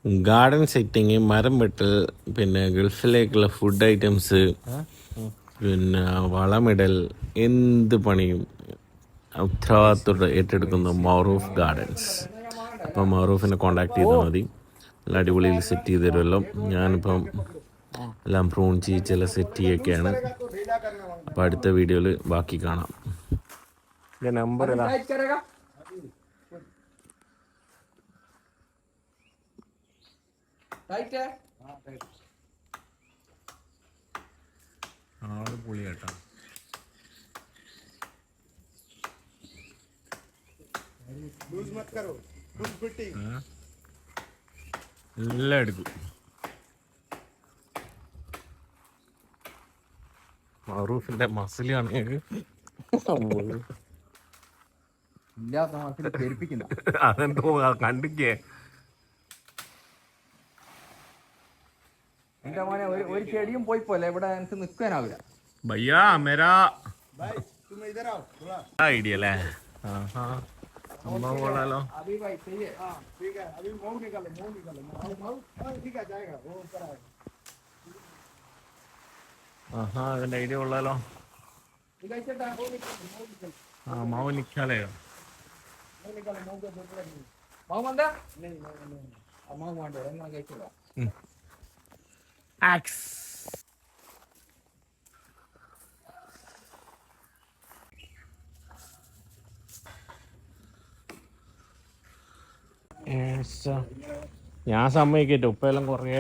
Garden setting, മരം വെട്ടൽ, പിന്നെ ഗൾഫിലേക്കുള്ള food items, പിന്നെ വളമിടൽ, എന്ത് പണിയും ഉത്തരവാദിത്തോടെ ഏറ്റെടുക്കുന്ന മൗറൂഫ് ഗാർഡൻസ്. അപ്പം മൗറൂഫിനെ കോണ്ടാക്ട് ചെയ്താൽ മതി, നല്ല അടിപൊളിയിൽ സെറ്റ് ചെയ്ത് തരുമല്ലോ. ഞാനിപ്പം എല്ലാം പ്രൂൺ ചീച്ചെല്ലാം സെറ്റ് ചെയ്യൊക്കെയാണ്. അപ്പോൾ അടുത്ത വീഡിയോയിൽ ബാക്കി കാണാം. നമ്പർ ഏതാ? ആള് പൊളി കേട്ടോ. എല്ലാം എടുക്കും. മറൂഫിന്റെ മസിലാണ് അതെന്തോ കണ്ടിക്കേ. എന്റെ മോനെ ഒരു ചെടിയും പോയി പോലെ ഇവിടെ എനിക്ക് നിൽക്കാനാവില്ല. ഭയ്യാ മേരാ ഐഡിയ അല്ലേ? കൊള്ളാലോ. അതിന്റെ ഐഡിയ കൊള്ളാലോ. മാവ് നിക്കാലയോ? ഞാൻ സമ്മതിക്കട്ടെ, ഉപ്പെല്ലാം കുറേ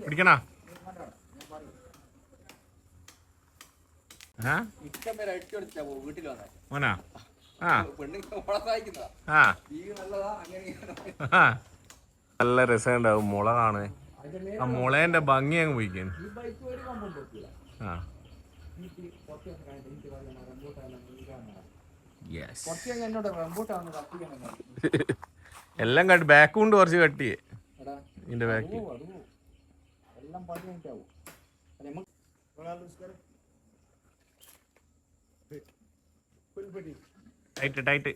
പിടിക്കണ. മോനാ നല്ല രസമുണ്ടാവും മുള കാണേ. ആ മുളേന്റെ ഭംഗി അങ്ങ് പോയിക്കാൻ. എല്ലാം കട്ട് ബാക്ക് കൊണ്ട് കുറച്ച് കട്ടിയേ ഇതിന്റെ back. Tight tight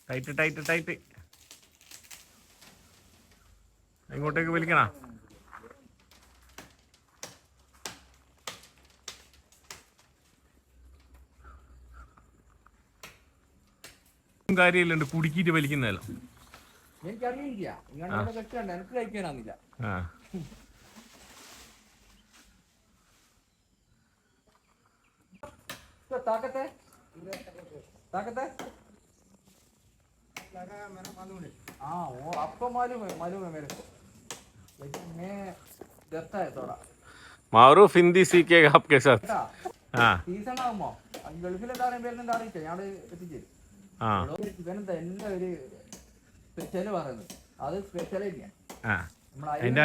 tight tight tight. ഇങ്ങോട്ടേക്ക് വലിക്കണ. കാര്യമില്ലുണ്ട് കുടുക്കിട്ട് വലിക്കുന്നതല്ലോ. എനിക്കറിയില്ല, എനിക്ക് കഴിക്കാനാന്നില്ല. ताकत है हाँ वो आपको मालूम है मेरे को, लेकिन मैं डरता है थोड़ा. मारूफ हिंदी सीखेगा आपके साथ. സീസൺ ആകുമ്പോ ഗൾഫിലെ താരം പേരുന്നുണ്ട് അറിയിച്ച ഞാൻ എത്തിച്ചേരും. ഇവനെന്താ എന്റെ ഒരു സ്പെഷ്യല് പറയുന്നത്, അത് സ്പെഷ്യൽ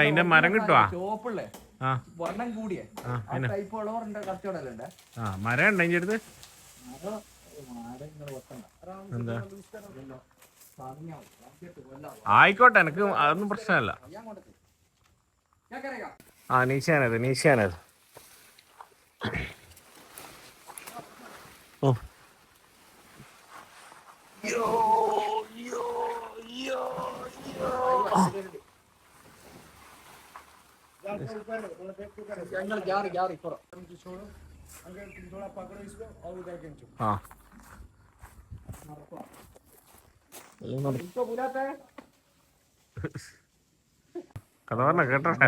അതിന്റെ മരം കിട്ടുവാ ചോപ്പുള്ളേ വർണ്ണം കൂടിയ ടൈപ്പ് ഉള്ളവരുടെ കച്ചവടമല്ലേ. മരം ഉണ്ട് അതിന്റെ അടുത്ത്. ആയിക്കോട്ടെ, എനിക്ക് അതൊന്നും പ്രശ്നമല്ല. നീശാനത് ഓ കഥ പറഞ്ഞ കേട്ടോട്ടെ,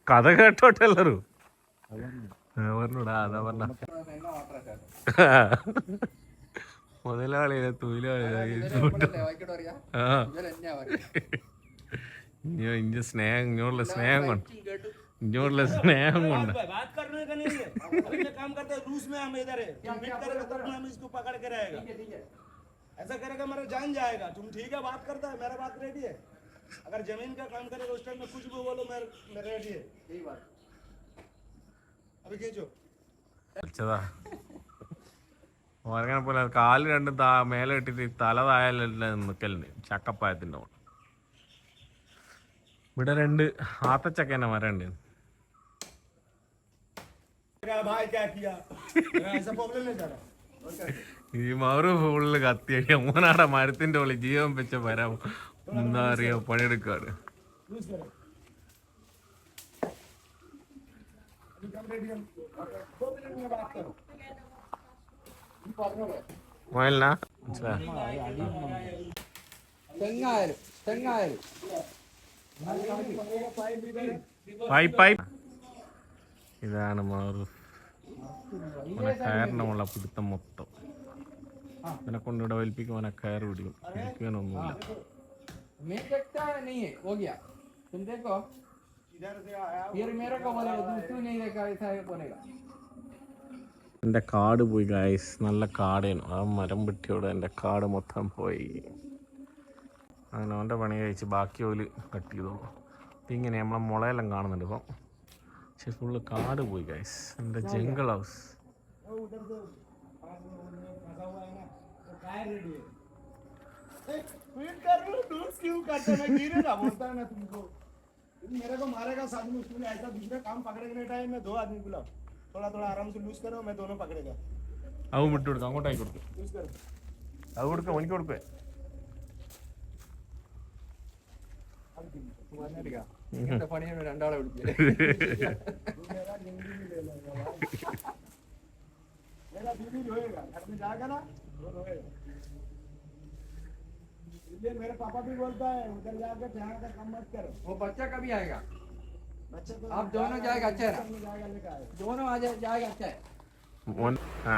കഥ കേട്ടോട്ടെ എല്ലാരും പറഞ്ഞൂടാ. അതാ പറഞ്ഞ മുതലാളിയെ തൊഴിലാളി ഇഞ്ച സ്നേഹം, ഇങ്ങോട്ടുള്ള സ്നേഹം കൊണ്ട് बात करने का नहीं है, अभी मैं काम करता है रूस में, हम इधर है, तुम बीट करेगा तब हम इसको पकड़ के रहेगा, ऐसा करेगा मेरा जान जाएगा. तुम ठीक है बात करता है, मेरा बात रेडी है. अगर जमीन का काम करेगा उस टाइम में कुछ भी बोलो, मैं रेडी है. यही बात अभी खींचो. അങ്ങനെ പോലെ കാല് രണ്ടും മേലെ ഇട്ടിട്ട് തല തായാലും നിൽക്കലുണ്ട് ചക്കപ്പായത്തിൻ്റെ കൂടെ. ഇവിടെ 2 ആത്തച്ചക്കേൻ്റെ മരം ഉണ്ട്. भाई क्या किया ऐसा प्रॉब्लम नहीं जा रहा ഈ മാറു ഫുള്ള് കത്തിയടി അമ്മനാടെ മരത്തിന്റെ ഉള്ളിൽ ജീവൻ വെച്ച വരാം എന്താ അറിയാ പണിയെടുക്കാണ്. यूज करो अभी कम रेडी हम 2 मिनट में बात करो മോയലിനാ തെങ്ങായാലും തെങ്ങായാലും പൈപ്പ് ഇതാണ് മാറു കയറിനുള്ള പിടുത്തം മൊത്തം. ഇതിനെ കൊണ്ട് ഇവിടെ വലിപ്പിക്കും അവനെ കയറ് പിടിക്കും, പിടിക്കാനൊന്നുമില്ല. मैं देखता नहीं है हो गया तुम देखो इधर से आया फिर मेरे को बोलेगा तू नहीं देखा ऐसा है बोलेगा. എൻ്റെ കാട് പോയി ഗായ്സ്, നല്ല കാടേനു. ആ മരം വെട്ടിയോടെ എൻ്റെ കാട് മൊത്തം പോയി. അങ്ങനെ അവൻ്റെ പണി കഴിച്ച് ബാക്കി ഓല് കട്ട് ചെയ്തു. അപ്പം ഇങ്ങനെ നമ്മളെ മുളയെല്ലാം കാണുന്നുണ്ട് ഇപ്പം. പക്ഷെ ഫുള്ള് കാട് പോയി ഗായ്സ്. എൻ്റെ ജംഗിൾ ഹൗസ്. उधर से फंसा हुआ है ना तो काय रेडी है स्पीड कर लो दूर क्यों करते मैं गिरेगा बोलता है ना तुमको तुम मेरे को मारेगा साथ में उसने ऐसा दूसरा काम पकड़ने टाइम में 2 आदमी बुलाओ थोड़ा थोड़ा आराम से लूज करो मैं दोनों पकड़ेगा അവൻ വിട്ടു കൊടുക്കും, അങ്ങോട്ടായി കൊടുക്കും. लूज करो അത് കൊടുക്കും, എനിക്ക് കൊടുക്കുവേ. ഇങ്ങനത്തെ പണിയാണ് രണ്ടാളെ വിളിച്ചത്. मेरा बीवी रोएगा घर में जाएगा ना वो रोएगा इसलिए मेरे पापा भी बोलता है उधर जाकर ध्यान का काम मत करो वो बच्चा कभी आएगा बच्चे को आप दोनों जाएगा अच्छा है ना? जाएगा लेकर आए दोनों आ जाएगा अच्छा है. മോൻ ആ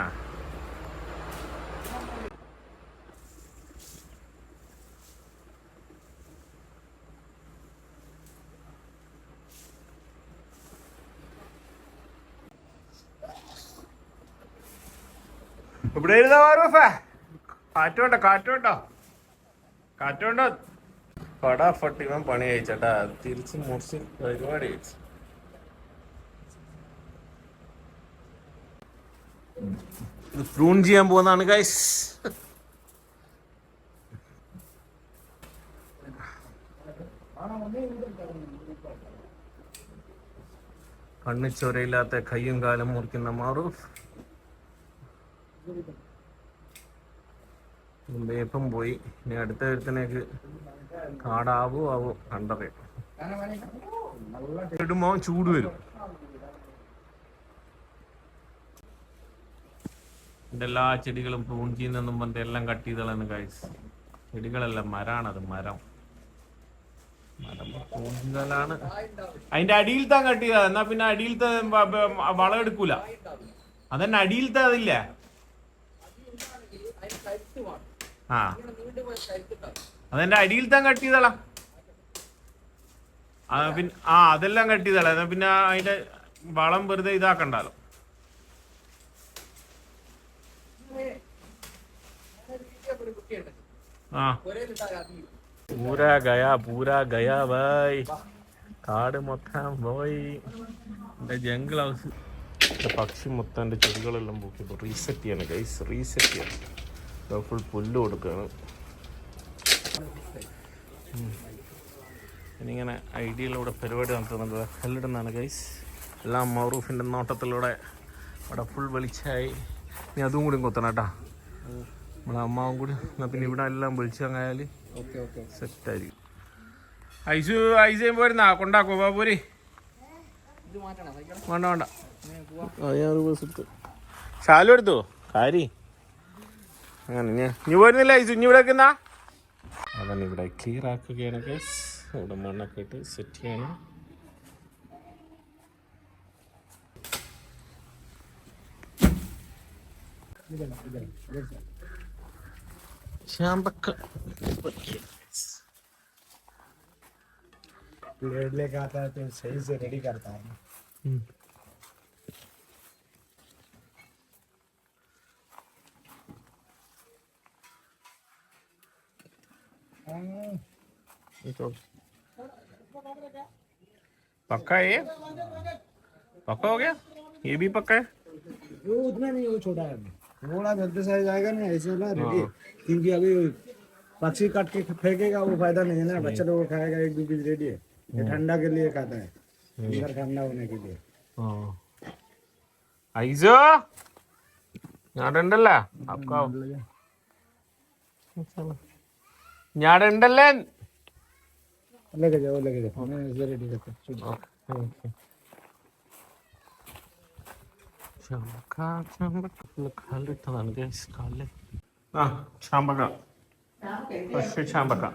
ഇവിടെ ഇരുന്നാ മാറൂഫേ. കാറ്റുണ്ടോ കാറ്റുണ്ടോ കാറ്റുണ്ടോ? ഫടാഫട്ട് ഇവൻ പണി കഴിച്ചട്ടാ. തിരിച്ച് മുറിച്ച് പരിപാടി കഴിച്ചു. ഇത് പ്രൂൺ ചെയ്യാൻ പോകുന്നതാണ് ഗൈസ്. കണ്ണിച്ചൊരയില്ലാത്ത കയ്യും കാലും മുറിക്കുന്ന മാറൂഫ്. വേപ്പം പോയി. ഇനി അടുത്ത വരുത്തനേക്ക് കാടാവോ ആവോ കണ്ടറിയാം. ഇടുമ്പോ ചൂട് വരും. എൻ്റെ എല്ലാ ചെടികളും പ്രൂൺ ചെയ്യുന്നെന്നും പറഞ്ഞിട്ട് എല്ലാം കട്ട് ചെയ്തളന്ന് ഗൈസ്. ചെടികളല്ല, മരാണത്, മരം. മരം പ്രൂൺ ചെയ്താലാണ് അതിന്റെ അടിയിലത്തെ കട്ട് ചെയ്താൽ. എന്നാ പിന്നെ അടിയിലത്തെ വളം എടുക്കൂല. അതന്നെ അടിയിലത്തെ അതില്ല. ആ അതെന്റെ അടിയിലത്തെ കട്ട് ചെയ്തളാ. പിന്നെ അതെല്ലാം കട്ട് ചെയ്തളാ. എന്നാ പിന്നെ അതിന്റെ വളം വെറുതെ ഇതാക്കണ്ടല്ലോ. പൂരാ ഗയാ ഭായ്. കാട് മൊത്തം പോയി. എന്റെ ജംഗിൾ ഹൗസ്. പക്ഷി മൊത്തം എൻ്റെ ചെടികളെല്ലാം പോക്കി. ഇപ്പോൾ റീസെറ്റ് ചെയ്യണം ഗൈസ്, റീസെറ്റ് ചെയ്യണം. ഫുൾ പുല്ല് കൊടുക്കുകയാണ്. ഇനിങ്ങനെ ഐഡിയയിലൂടെ പരിപാടി നടത്തുന്നത് ഹെല്ലിടുന്നാണ് ഗൈസ്. എല്ലാം മൗറൂഫിൻ്റെ നോട്ടത്തിലൂടെ അവിടെ ഫുൾ വെളിച്ചായി. ഇനി അതും കൂടി കൊത്തണം കേട്ടാ. നമ്മളെ അമ്മാവും കൂടി. എന്നാൽ പിന്നെ ഇവിടെ എല്ലാം വെളിച്ചങ്ങായാൽ സെറ്റായിരിക്കും. ഐസും പോരുന്നാ കൊണ്ടാക്കോ ബാബൂരി? വേണ്ട വേണ്ട, ഞാൻ ബസ് എടുത്തു. ശാലു എടുത്തു കാരി. അങ്ങനെ ഇനി പോരുന്നില്ല ഐസു? ഇനി ഇവിടെ വെക്കുന്ന അതന്നെ ഇവിടെ ക്ലിയർ ആക്കുകയാണ് ഗൈസ്. ഇവിടെ മണ്ണൊക്കെ ഇട്ട് സെറ്റ് ചെയ്യണം. शाम प्लेट लेके आता है तो सही से रेडी करता है. पक्का है ये? पक्का हो गया? ये भी पक्का है? वो उतना नहीं, वो छोटा है. थोड़ा जल्दी साइज आएगा ना ऐसे ना रेडी. क्योंकि अभी पक्षी काट के फेंकेगा वो फायदा नहीं है ना. बच्चा लोग खाएगा 1-2 पीस रेडी है. ये ठंडा के लिए खाता है, इधर ठंडा होने के लिए. ഐസോ ഞാടുണ്ടല്ലേ ഞാടുണ്ടല്ലേ लेके जाओ मैं इधर रेडी करता हूँ ചാമ്പക്ക ഫ്രഷ് ചാമ്പക്ക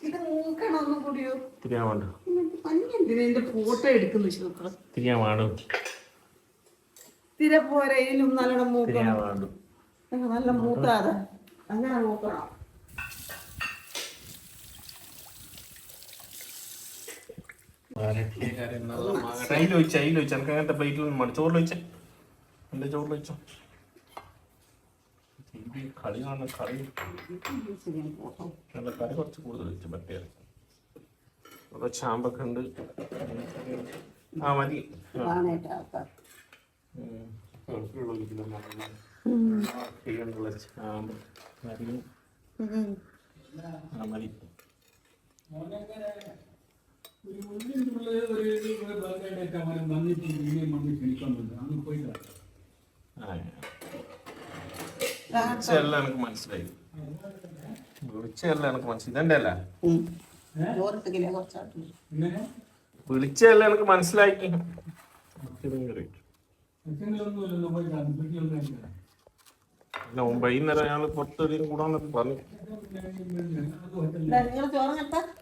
ഇത് മൂക്കണൊന്നും കൂടിയോ തിരിയാവാണ്ട് ഇതിന്റെ ഫോട്ടോ എടുക്കുന്നു തിരിയാവാണ്ട് തിര പോരയിലും നല്ലോണം മൂക്കണം തിരിയാവാണ്ട് നല്ല മൂക്കാതെ അങ്ങനെ മൂക്കണം അതിൽ വെച്ച് എനിക്ക് അങ്ങനത്തെ പ്ലേറ്റിൽ മതി ചോറിൽ വെച്ചേ എൻ്റെ ചോറിൽ വെച്ചോ കളി കാണുന്ന കളി നല്ല കറി കുറച്ച് കൂടുതൽ വെച്ചു മറ്റേ അവിടെ ചാമ്പൊക്കെ ഉണ്ട് ആ മതി ചാമ്പ് കറിയും ആ മതി വിളിച്ചെല്ലാം എനിക്ക് മനസ്സിലായി വിളിച്ചെല്ലാം എനിക്ക് മനസ്സിലായി ഇതെന്റെ അല്ല വിളിച്ചെല്ലാം എനിക്ക് മനസ്സിലായി വൈകുന്നേരം ഞങ്ങൾ പുറത്തെവിടെയും കൂടാന്നൊക്കെ പറഞ്ഞു ചോറ്